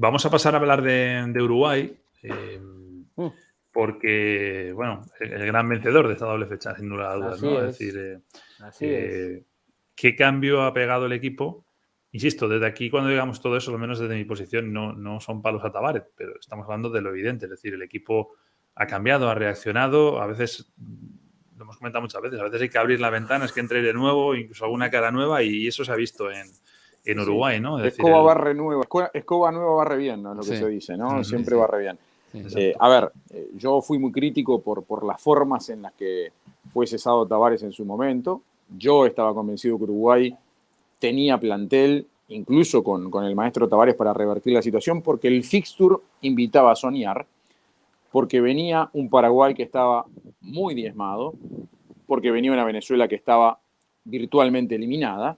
Vamos a pasar a hablar de Uruguay, Mm, porque, bueno, el gran vencedor de esta doble fecha, sin lugar a dudas, Así ¿no? Es decir, es, así es. eh, ¿qué cambio ha pegado el equipo? Insisto, desde aquí, cuando digamos todo eso, al menos desde mi posición, no son palos a Tavares, pero estamos hablando de lo evidente. Es decir, el equipo ha cambiado, ha reaccionado. A veces, lo hemos comentado muchas veces, a veces hay que abrir las ventanas, que entre aire nuevo, incluso alguna cara nueva, y eso se ha visto en Sí. Uruguay, ¿no? Es decir, Escoba barre nueva. Escoba nueva barre bien, ¿no? Es lo que Sí, se dice, ¿no? Ujú, Siempre barre bien. sí. exacto. A ver, yo fui muy crítico por las formas en las que fue cesado Tavares en su momento. Yo estaba convencido que Uruguay tenía plantel, incluso con el maestro Tavares, para revertir la situación, porque el fixture invitaba a soñar, porque venía un Paraguay que estaba muy diezmado, porque venía una Venezuela que estaba virtualmente eliminada,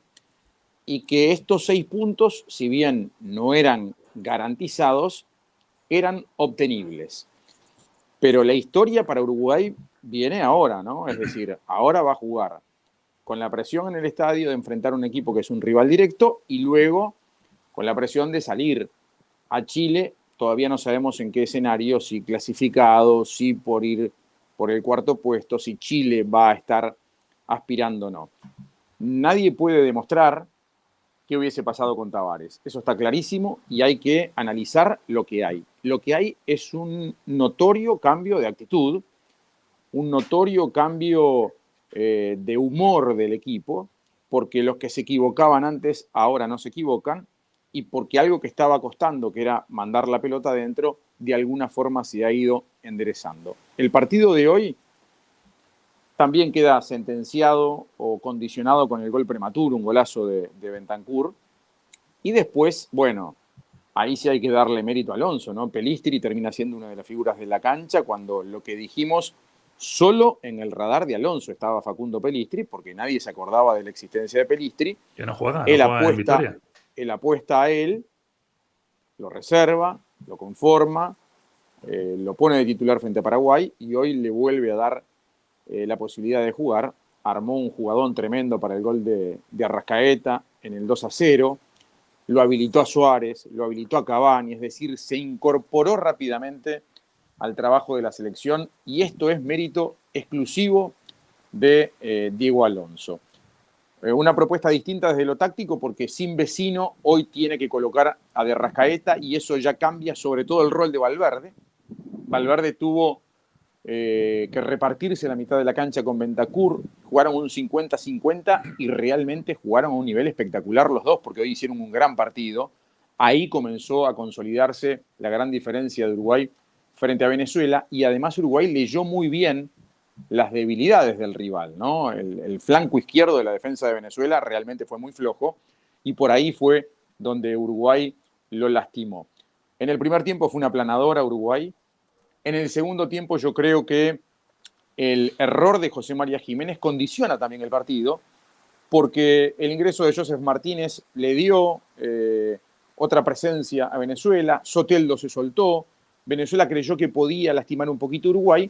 y que estos 6 puntos, si bien no eran garantizados, eran obtenibles. Pero la historia para Uruguay viene ahora, ¿no? Es decir, ahora va a jugar con la presión en el estadio de enfrentar un equipo que es un rival directo y luego con la presión de salir a Chile. Todavía no sabemos en qué escenario, si clasificado, si por ir por el cuarto puesto, si Chile va a estar aspirando o no. Nadie puede demostrar qué hubiese pasado con Tavares. Eso está clarísimo y hay que analizar lo que hay. Lo que hay es un notorio cambio de actitud, un notorio cambio de humor del equipo, porque los que se equivocaban antes ahora no se equivocan y porque algo que estaba costando, que era mandar la pelota adentro, de alguna forma se ha ido enderezando. El partido de hoy también queda sentenciado o condicionado con el gol prematuro, un golazo de Bentancur. Y después, bueno, ahí sí hay que darle mérito a Alonso, ¿no? Pelistri termina siendo una de las figuras de la cancha cuando lo que dijimos, solo en el radar de Alonso estaba Facundo Pelistri, porque nadie se acordaba de la existencia de Pelistri. Que no juega Él en apuesta, Vitoria. él apuesta a él, lo reserva, lo conforma, lo pone de titular frente a Paraguay y hoy le vuelve a dar la posibilidad de jugar. Armó un jugadón tremendo para el gol de Arrascaeta en el 2-0. Lo habilitó a Suárez, lo habilitó a Cavani, es decir, se incorporó rápidamente al trabajo de la selección y esto es mérito exclusivo de Diego Alonso. Una propuesta distinta desde lo táctico porque sin Vecino hoy tiene que colocar a De Rascaeta y eso ya cambia sobre todo el rol de Valverde. Valverde tuvo que repartirse la mitad de la cancha con Bentancur, jugaron un 50-50 y realmente jugaron a un nivel espectacular los dos, porque hoy hicieron un gran partido. Ahí comenzó a consolidarse la gran diferencia de Uruguay frente a Venezuela y además Uruguay leyó muy bien las debilidades del rival, ¿no? El flanco izquierdo de la defensa de Venezuela realmente fue muy flojo y por ahí fue donde Uruguay lo lastimó. En el primer tiempo fue una aplanadora Uruguay. En el segundo tiempo yo creo que el error de José María Jiménez condiciona también el partido, porque el ingreso de Joseph Martínez le dio otra presencia a Venezuela, Soteldo se soltó, Venezuela creyó que podía lastimar un poquito a Uruguay,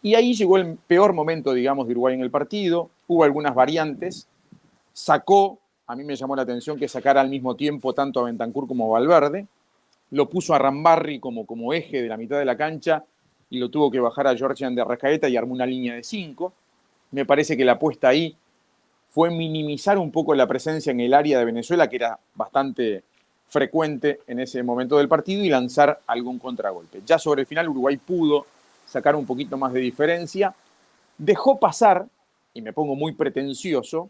y ahí llegó el peor momento, digamos, de Uruguay en el partido, hubo algunas variantes, sacó, a mí me llamó la atención que sacara al mismo tiempo tanto a Bentancur como a Valverde, lo puso a Rambarri como eje de la mitad de la cancha y lo tuvo que bajar a Georgian de Arrascaeta y armó una línea de 5. Me parece que la apuesta ahí fue minimizar un poco la presencia en el área de Venezuela, que era bastante frecuente en ese momento del partido, y lanzar algún contragolpe. Ya sobre el final Uruguay pudo sacar un poquito más de diferencia, dejó pasar, y me pongo muy pretencioso,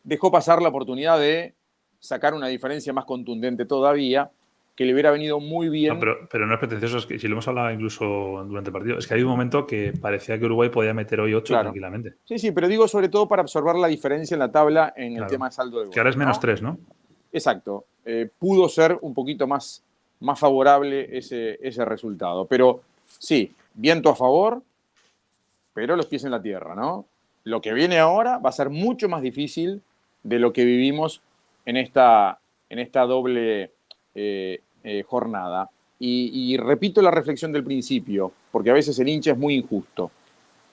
dejó pasar la oportunidad de sacar una diferencia más contundente todavía, que le hubiera venido muy bien. No, pero no es pretencioso, es que si lo hemos hablado incluso durante el partido, es que hay un momento que parecía que Uruguay podía meter hoy 8 Claro. tranquilamente. Sí, sí, pero digo sobre todo para observar la diferencia en la tabla en el Claro. tema de saldo de Que ahora es goles, ¿no? -3, ¿no? Exacto. Pudo ser un poquito más favorable ese resultado. Pero sí, viento a favor, pero los pies en la tierra, ¿no? Lo que viene ahora va a ser mucho más difícil de lo que vivimos en esta doble jornada. Y repito la reflexión del principio, porque a veces el hincha es muy injusto.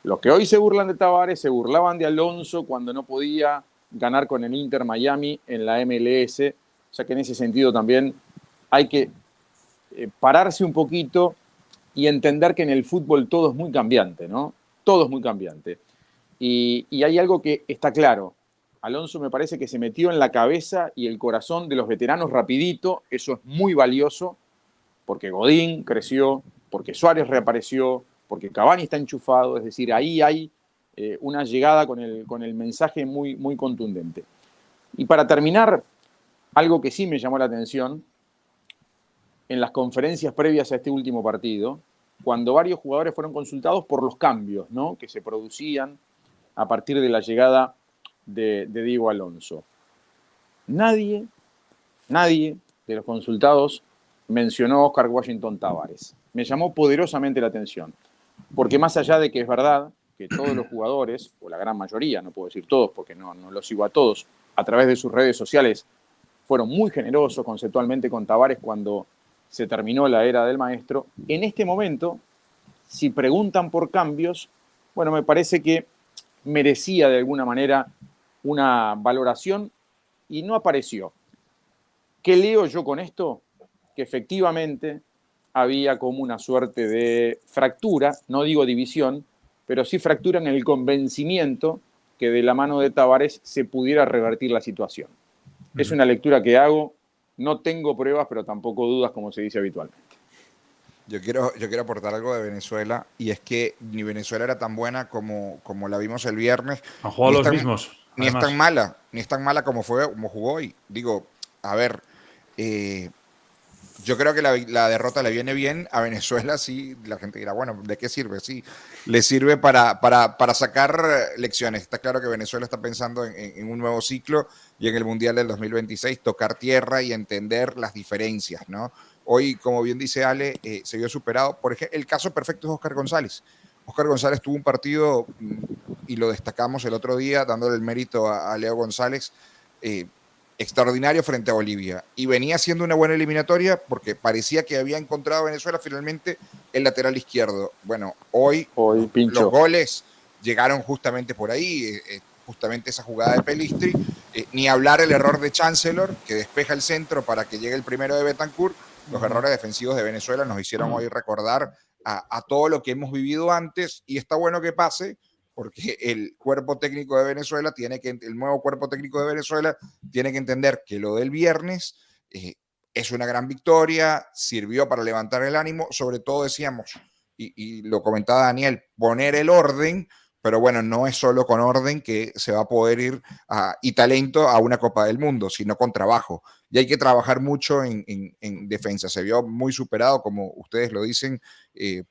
Los que hoy se burlan de Tavares se burlaban de Alonso cuando no podía ganar con el Inter Miami en la MLS. O sea que en ese sentido también hay que pararse un poquito y entender que en el fútbol todo es muy cambiante, ¿no? Todo es muy cambiante. Y hay algo que está claro. Alonso me parece que se metió en la cabeza y el corazón de los veteranos rapidito. Eso es muy valioso porque Godín creció, porque Suárez reapareció, porque Cavani está enchufado. Es decir, ahí hay una llegada con el mensaje muy, muy contundente. Y para terminar, algo que sí me llamó la atención, en las conferencias previas a este último partido, cuando varios jugadores fueron consultados por los cambios, ¿no?, que se producían a partir de la llegada de Diego Alonso. Nadie de los consultados mencionó a Oscar Washington Tabárez. Me llamó poderosamente la atención, porque más allá de que es verdad que todos los jugadores, o la gran mayoría, no puedo decir todos porque no los sigo a todos, a través de sus redes sociales fueron muy generosos conceptualmente con Tabárez cuando se terminó la era del maestro. En este momento, si preguntan por cambios, bueno, me parece que merecía de alguna manera una valoración y no apareció. ¿Qué leo yo con esto? Que efectivamente había como una suerte de fractura, no digo división, pero sí fractura en el convencimiento que de la mano de Tabárez se pudiera revertir la situación. Es una lectura que hago, no tengo pruebas, pero tampoco dudas, como se dice habitualmente. Yo quiero aportar algo de Venezuela, y es que ni Venezuela era tan buena como la vimos el viernes. Han jugado los mismos. Ni es tan mala como jugó hoy. Digo, a ver, yo creo que la derrota le viene bien a Venezuela. Sí, la gente dirá, bueno, ¿de qué sirve? Sí, le sirve para sacar lecciones. Está claro que Venezuela está pensando en un nuevo ciclo y en el Mundial del 2026, tocar tierra y entender las diferencias, ¿no? Hoy, como bien dice Ale, se vio superado. Por ejemplo, el caso perfecto es Oscar González. Oscar González tuvo un partido, y lo destacamos el otro día, dándole el mérito a Leo González, extraordinario frente a Bolivia. Y venía siendo una buena eliminatoria porque parecía que había encontrado a Venezuela finalmente el lateral izquierdo. Bueno, hoy los goles llegaron justamente por ahí, justamente esa jugada de Pelistri. Ni hablar el error de Chancellor, que despeja el centro para que llegue el primero de Betancourt. Los errores defensivos de Venezuela nos hicieron hoy recordar a todo lo que hemos vivido antes, y está bueno que pase, porque el cuerpo técnico de Venezuela el nuevo cuerpo técnico de Venezuela tiene que entender que lo del viernes es una gran victoria, sirvió para levantar el ánimo, sobre todo decíamos, y lo comentaba Daniel, poner el orden. Pero bueno, no es solo con orden que se va a poder ir y talento a una Copa del Mundo, sino con trabajo. Y hay que trabajar mucho en defensa. Se vio muy superado, como ustedes lo dicen.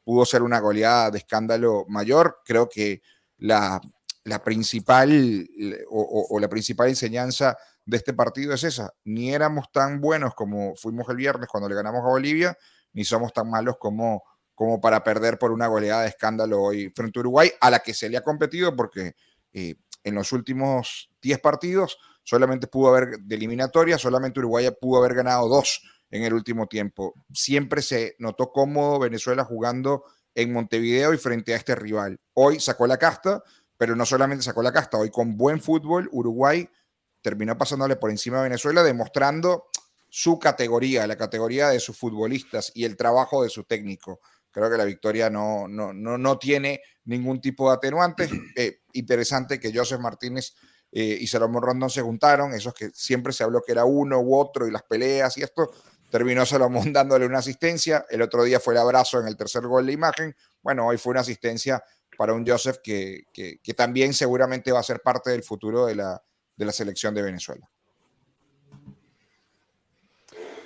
Pudo ser una goleada de escándalo mayor. Creo que la principal la principal enseñanza de este partido es esa. Ni éramos tan buenos como fuimos el viernes cuando le ganamos a Bolivia, ni somos tan malos como para perder por una goleada de escándalo hoy frente a Uruguay, a la que se le ha competido porque en los últimos 10 partidos solamente pudo haber de eliminatoria, solamente Uruguay pudo haber ganado 2 en el último tiempo. Siempre se notó cómodo Venezuela jugando en Montevideo y frente a este rival. Hoy sacó la casta, pero no solamente sacó la casta, hoy con buen fútbol Uruguay terminó pasándole por encima a Venezuela, demostrando su categoría, la categoría de sus futbolistas y el trabajo de su técnico. Creo que la victoria no tiene ningún tipo de atenuantes. Interesante que Joseph Martínez y Salomón Rondón se juntaron, esos que siempre se habló que era uno u otro y las peleas y esto. Terminó Salomón dándole una asistencia. El otro día fue el abrazo en el tercer gol de imagen. Bueno, hoy fue una asistencia para un Joseph que también seguramente va a ser parte del futuro de la selección de Venezuela.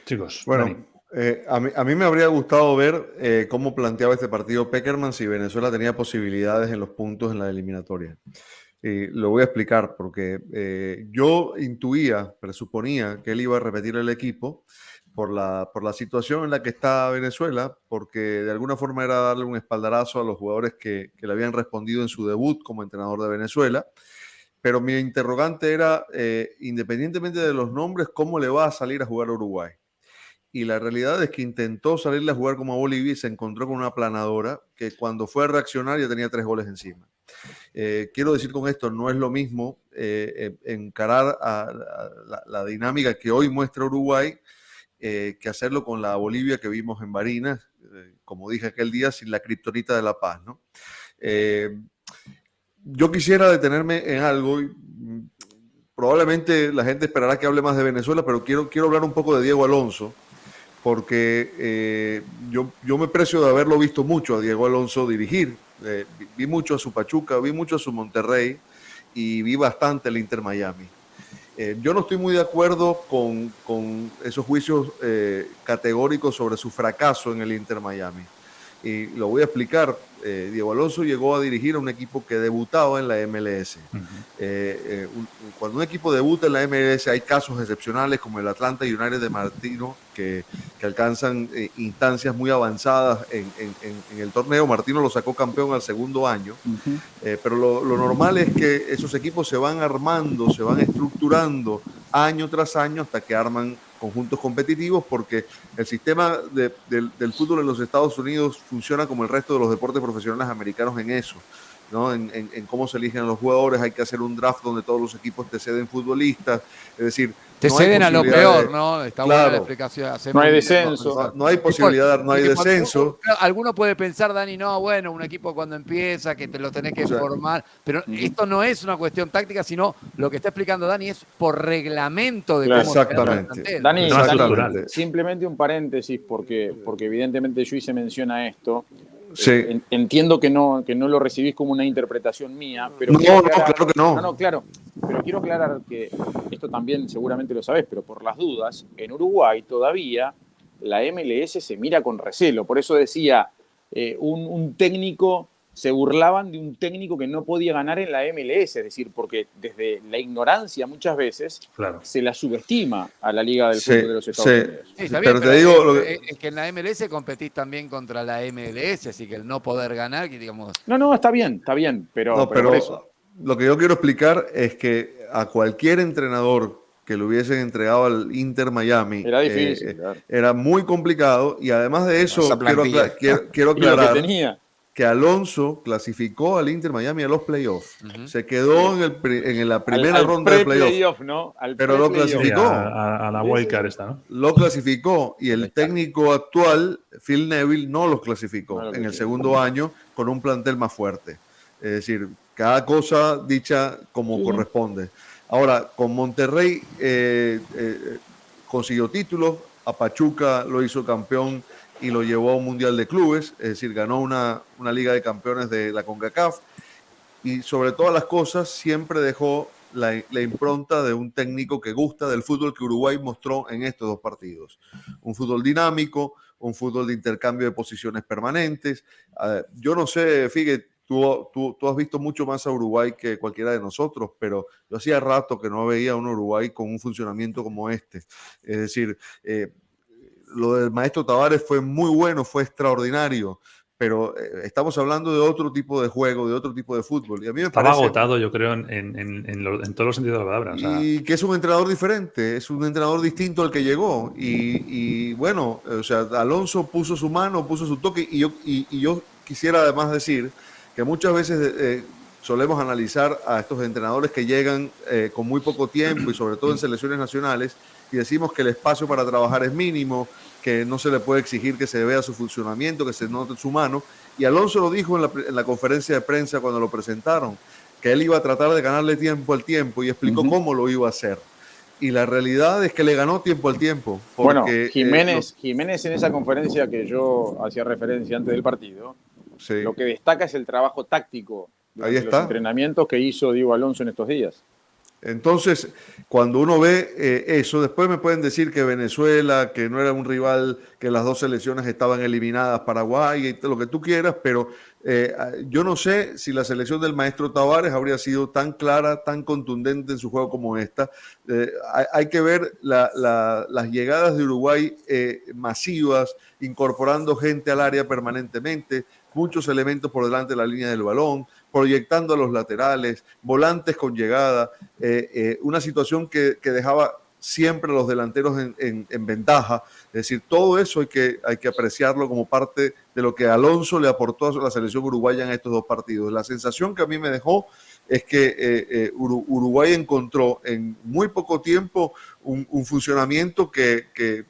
Chicos, bueno, a mí me habría gustado ver cómo planteaba este partido Pekerman si Venezuela tenía posibilidades en los puntos en la eliminatoria. Lo voy a explicar porque yo presuponía que él iba a repetir el equipo por la situación en la que está Venezuela, porque de alguna forma era darle un espaldarazo a los jugadores que le habían respondido en su debut como entrenador de Venezuela. Pero mi interrogante era, independientemente de los nombres, ¿cómo le va a salir a jugar a Uruguay? Y la realidad es que intentó salirle a jugar como a Bolivia y se encontró con una aplanadora que cuando fue a reaccionar ya tenía 3 goles encima. Quiero decir con esto, no es lo mismo encarar a la dinámica que hoy muestra Uruguay que hacerlo con la Bolivia que vimos en Barinas, como dije aquel día, sin la kriptonita de la paz, ¿no? Yo quisiera detenerme en algo, y probablemente la gente esperará que hable más de Venezuela, pero quiero hablar un poco de Diego Alonso, porque yo me precio de haberlo visto mucho a Diego Alonso dirigir. Vi mucho a su Pachuca, vi mucho a su Monterrey y vi bastante el Inter Miami. Yo no estoy muy de acuerdo con esos juicios categóricos sobre su fracaso en el Inter Miami. Y lo voy a explicar. Diego Alonso llegó a dirigir a un equipo que debutaba en la MLS. Cuando un equipo debuta en la MLS hay casos excepcionales como el Atlanta United de Martino que alcanzan instancias muy avanzadas en el torneo. Martino lo sacó campeón al segundo año, pero lo normal es que esos equipos se van armando, se van estructurando año tras año hasta que arman conjuntos competitivos, porque el sistema del fútbol en los Estados Unidos funciona como el resto de los deportes profesionales americanos en eso, ¿no? En cómo se eligen a los jugadores. Hay que hacer un draft donde todos los equipos te ceden futbolistas, es decir, te ceden a lo peor, ¿no? Está buena la explicación. No hay descenso. No hay posibilidad, no hay descenso. Alguno puede pensar, Dani, no, bueno, un equipo cuando empieza, que te lo tenés que formar, pero esto no es una cuestión táctica, sino lo que está explicando Dani es por reglamento de cómo exactamente. Dani, simplemente un paréntesis, porque evidentemente Juice menciona esto. Sí. Entiendo que no lo recibís como una interpretación mía, pero claro que no. No, claro. Pero quiero aclarar que esto también seguramente lo sabés, pero por las dudas, en Uruguay todavía la MLS se mira con recelo. Por eso decía, un técnico, se burlaban de un técnico que no podía ganar en la MLS, es decir, porque desde la ignorancia muchas veces se la subestima a la Liga del Fútbol de los Estados Unidos. Sí, está bien, pero te digo, es que en la MLS competís también contra la MLS, así que el no poder ganar, digamos... No, está bien, pero por eso. Lo que yo quiero explicar es que a cualquier entrenador que le hubiesen entregado al Inter Miami era difícil, era muy complicado, y además de eso quiero aclarar que Alonso clasificó al Inter Miami a los playoffs. Se quedó en la primera ronda de playoffs, ¿no? Pero lo clasificó. A la wildcard esta, ¿no? Lo clasificó, y el técnico actual, Phil Neville, no los clasificó en el segundo año con un plantel más fuerte. Es decir, cada cosa dicha como corresponde. Ahora, con Monterrey consiguió títulos, a Pachuca lo hizo campeón y lo llevó a un Mundial de Clubes, es decir, ganó una Liga de Campeones de la CONCACAF, y sobre todas las cosas siempre dejó la impronta de un técnico que gusta del fútbol que Uruguay mostró en estos dos partidos. Un fútbol dinámico, un fútbol de intercambio de posiciones permanentes. Yo no sé, fíjate, tú has visto mucho más a Uruguay que cualquiera de nosotros, pero yo hacía rato que no veía a un Uruguay con un funcionamiento como este. Es decir, lo del maestro Tavares fue muy bueno, fue extraordinario, pero estamos hablando de otro tipo de juego, de otro tipo de fútbol. Y a mí me estaba agotado, yo creo, en todos los sentidos de la palabra. Y que es un entrenador diferente, es un entrenador distinto al que llegó. Y bueno, o sea, Alonso puso su mano, puso su toque, y yo quisiera además decir que muchas veces solemos analizar a estos entrenadores que llegan con muy poco tiempo, y sobre todo en selecciones nacionales, y decimos que el espacio para trabajar es mínimo, que no se le puede exigir que se vea su funcionamiento, que se note su mano. Y Alonso lo dijo en la conferencia de prensa cuando lo presentaron, que él iba a tratar de ganarle tiempo al tiempo, y explicó cómo lo iba a hacer. Y la realidad es que le ganó tiempo al tiempo. Porque, bueno, Jiménez en esa conferencia que yo hacía referencia antes del partido, lo que destaca es el trabajo táctico de los entrenamientos que hizo Diego Alonso en estos días. Entonces, cuando uno ve eso, después me pueden decir que Venezuela, que no era un rival, que las dos selecciones estaban eliminadas, Paraguay y lo que tú quieras, pero yo no sé si la selección del maestro Tavares habría sido tan clara, tan contundente en su juego como esta. Hay que ver las llegadas de Uruguay masivas, incorporando gente al área permanentemente, muchos elementos por delante de la línea del balón, proyectando a los laterales, volantes con llegada, una situación que dejaba siempre a los delanteros en ventaja. Es decir, todo eso hay que apreciarlo como parte de lo que Alonso le aportó a la selección uruguaya en estos dos partidos. La sensación que a mí me dejó es que Uruguay encontró en muy poco tiempo un funcionamiento que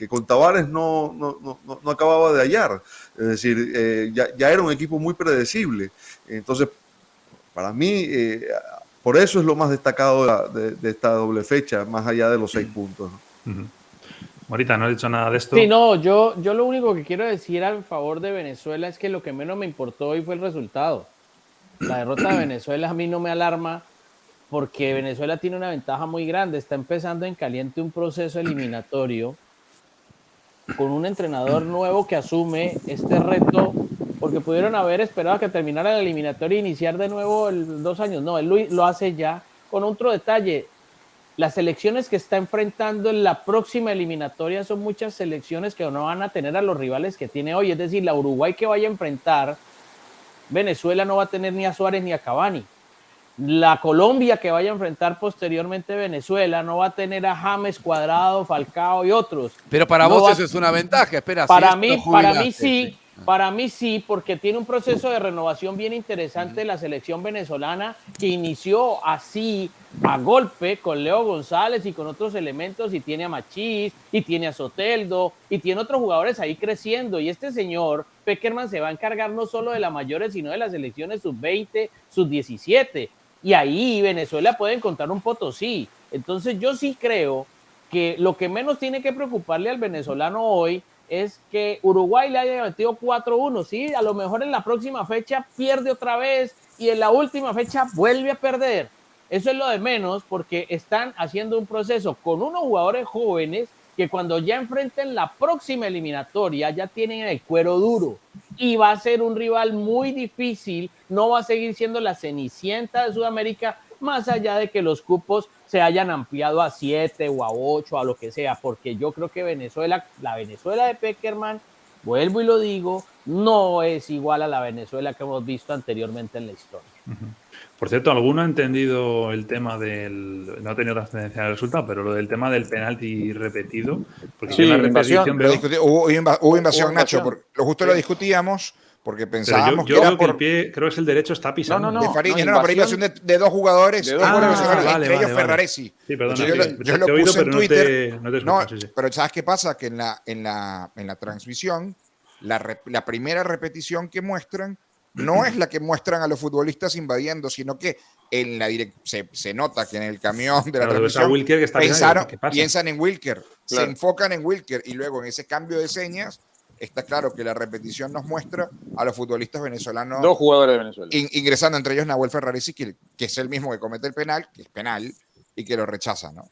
con Tavares no acababa de hallar. Es decir, ya era un equipo muy predecible. Entonces, para mí, por eso es lo más destacado de esta doble fecha, más allá de los 6 puntos, ¿no? Morita, no he dicho nada de esto. Sí, no, yo lo único que quiero decir a favor de Venezuela es que lo que menos me importó hoy fue el resultado. La derrota de Venezuela a mí no me alarma porque Venezuela tiene una ventaja muy grande. Está empezando en caliente un proceso eliminatorio con un entrenador nuevo que asume este reto, porque pudieron haber esperado a que terminara la eliminatoria e iniciar de nuevo 2 años. No, él lo hace ya con otro detalle. Las selecciones que está enfrentando en la próxima eliminatoria son muchas selecciones que no van a tener a los rivales que tiene hoy. Es decir, la Uruguay que vaya a enfrentar, Venezuela no va a tener ni a Suárez ni a Cavani. La Colombia que vaya a enfrentar posteriormente Venezuela no va a tener a James, Cuadrado, Falcao y otros. Pero para no vos va... eso es una ventaja. Espera, para si mí sí, porque tiene un proceso de renovación bien interesante de la selección venezolana que inició así a golpe con Leo González y con otros elementos, y tiene a Machís, y tiene a Soteldo, y tiene otros jugadores ahí creciendo, y este señor Pekerman se va a encargar no solo de las mayores, sino de las selecciones sub-20, sub-17, y ahí Venezuela puede encontrar un Potosí. Entonces yo sí creo que lo que menos tiene que preocuparle al venezolano hoy es que Uruguay le haya metido 4-1, ¿sí? A lo mejor en la próxima fecha pierde otra vez y en la última fecha vuelve a perder. Eso es lo de menos, porque están haciendo un proceso con unos jugadores jóvenes que cuando ya enfrenten la próxima eliminatoria ya tienen el cuero duro y va a ser un rival muy difícil, no va a seguir siendo la cenicienta de Sudamérica, más allá de que los cupos se hayan ampliado a 7 o a 8, a lo que sea, porque yo creo que Venezuela, la Venezuela de Pekerman, vuelvo y lo digo, no es igual a la Venezuela que hemos visto anteriormente en la historia. Por cierto, ¿alguno ha entendido el tema del... No ha tenido trascendencia en el resultado, pero lo del tema del penalti repetido? Porque Sí, en la repetición invasión. veo... Hubo invasión, Nacho. invasión. Justo lo discutíamos porque Pero pensábamos yo que era veo que el por pie, creo que es el derecho, está pisando. No, de Fariña, no, pero invasión de 2 jugadores, de dos jugadores venezolanos, vale, entre ellos vale. Ferraresi. Sí, perdona, Yo te lo he oído, puse en pero Twitter. no te No, escucho, sí. pero ¿sabes qué pasa? Que en la transmisión, la primera repetición que muestran no es la que muestran a los futbolistas invadiendo, sino que en la se nota que en el camión de la transmisión Wilker que está piensan en Wilker, Claro. se enfocan en Wilker, y luego en ese cambio de señas está claro que la repetición nos muestra a los futbolistas venezolanos, 2 jugadores de Venezuela. ingresando, entre ellos Nahuel Ferraresi, que es el mismo que comete el penal, que es penal, y que lo rechaza, ¿no?